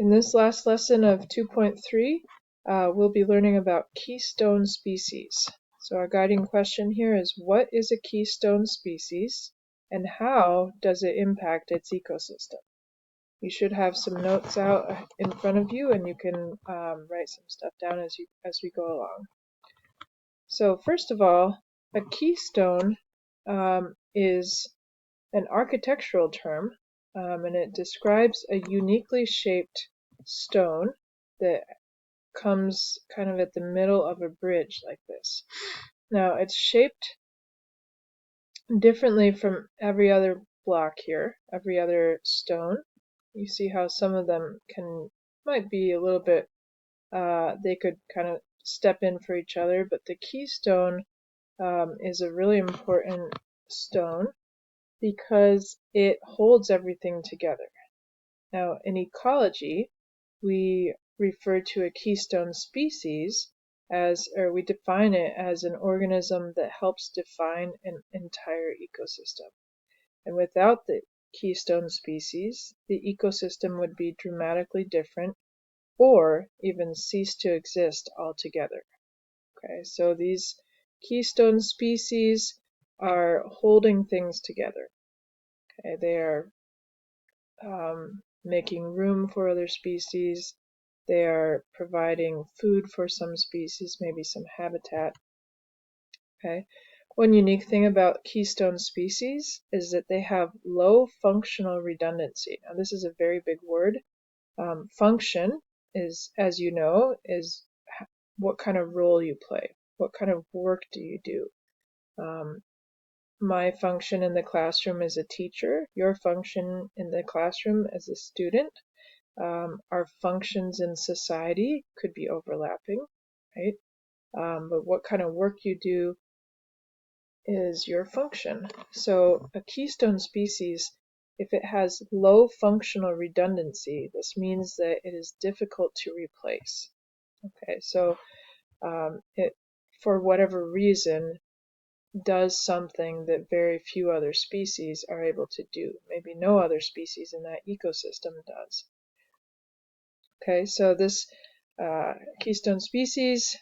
In this last lesson of 2.3, we'll be learning about keystone species. So our guiding question here is, what is a keystone species and how does it impact its ecosystem? You should have some notes out in front of you, and you can write some stuff down as we go along. So first of all, a keystone is an architectural term, and it describes a uniquely shaped stone that comes kind of at the middle of a bridge like this. Now it's shaped differently from every other block here, every other stone. You see how some of them might be a little bit, they could kind of step in for each other, but the keystone is a really important stone because it holds everything together. Now, in ecology, we refer to a keystone species as, or we define it as an organism that helps define an entire ecosystem. And without the keystone species, the ecosystem would be dramatically different or even cease to exist altogether. Okay, so these keystone species are holding things together. Okay, they are making room for other species. They are providing food for some species, maybe some habitat. Okay. One unique thing about keystone species is that they have low functional redundancy. Now, this is a very big word. Function is, as you know, is what kind of role you play. What kind of work do you do? My function in the classroom as a teacher, your function in the classroom as a student. Our functions in society could be overlapping, right? But what kind of work you do is your function. So a keystone species, if it has low functional redundancy, this means that it is difficult to replace. Okay, so it, for whatever reason, does something that very few other species are able to do. Maybe no other species in that ecosystem does. Okay, so this keystone species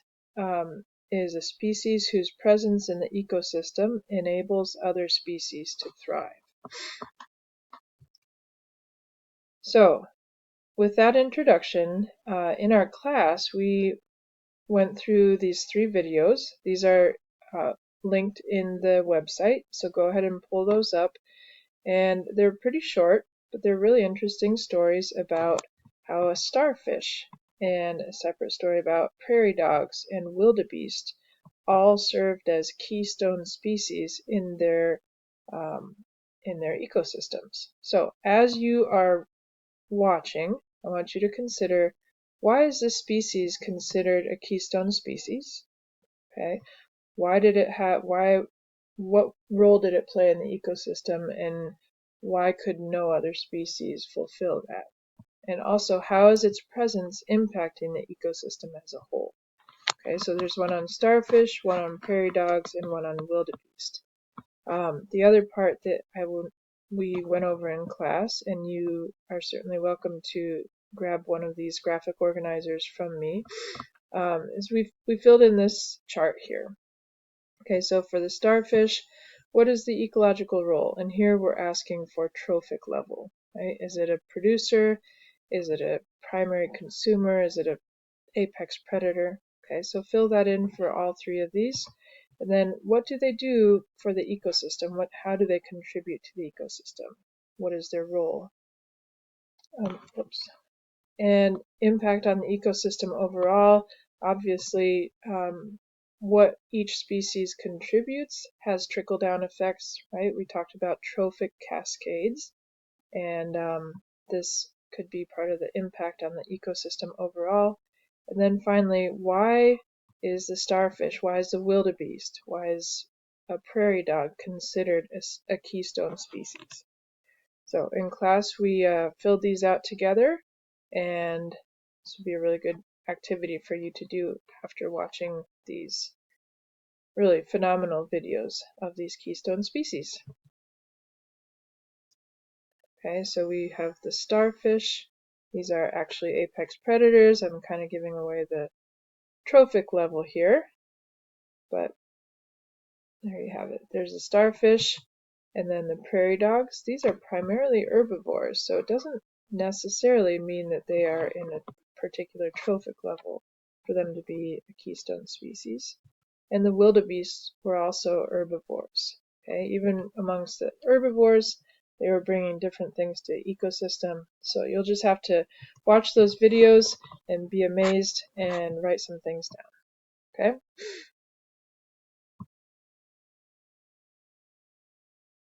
is a species whose presence in the ecosystem enables other species to thrive. So, with that introduction, in our class we went through these 3 videos. These are linked in the website, so go ahead and pull those up. And they're pretty short, but they're really interesting stories about how a starfish and a separate story about prairie dogs and wildebeest all served as keystone species in their ecosystems. So as you are watching, I want you to consider, why is this species considered a keystone species? Okay, what role did it play in the ecosystem, and why could no other species fulfill that? And also, how is its presence impacting the ecosystem as a whole? Okay, so there's one on starfish, one on prairie dogs, and one on wildebeest. The other part that we went over in class, and you are certainly welcome to grab one of these graphic organizers from me, is we filled in this chart here. Okay, so for the starfish, what is the ecological role? And here we're asking for trophic level, right? Is it a producer? Is it a primary consumer? Is it an apex predator? Okay, so fill that in for all 3 of these. And then what do they do for the ecosystem? How do they contribute to the ecosystem? What is their role? And impact on the ecosystem overall. Obviously, what each species contributes has trickle-down effects, right? We talked about trophic cascades, and this could be part of the impact on the ecosystem overall. And then finally, why is the starfish, why is the wildebeest, why is a prairie dog considered a keystone species? So in class, we filled these out together, and this would be a really good activity for you to do after watching these really phenomenal videos of these keystone species. Okay, so we have the starfish, These are actually apex predators. I'm kind of giving away the trophic level here, but there you have it. There's the starfish, and then the prairie dogs. These are primarily herbivores, so it doesn't necessarily mean that they are in a particular trophic level for them to be a keystone species. And the wildebeests were also herbivores. Okay, even amongst the herbivores, they were bringing different things to the ecosystem. So you'll just have to watch those videos and be amazed and write some things down. Okay.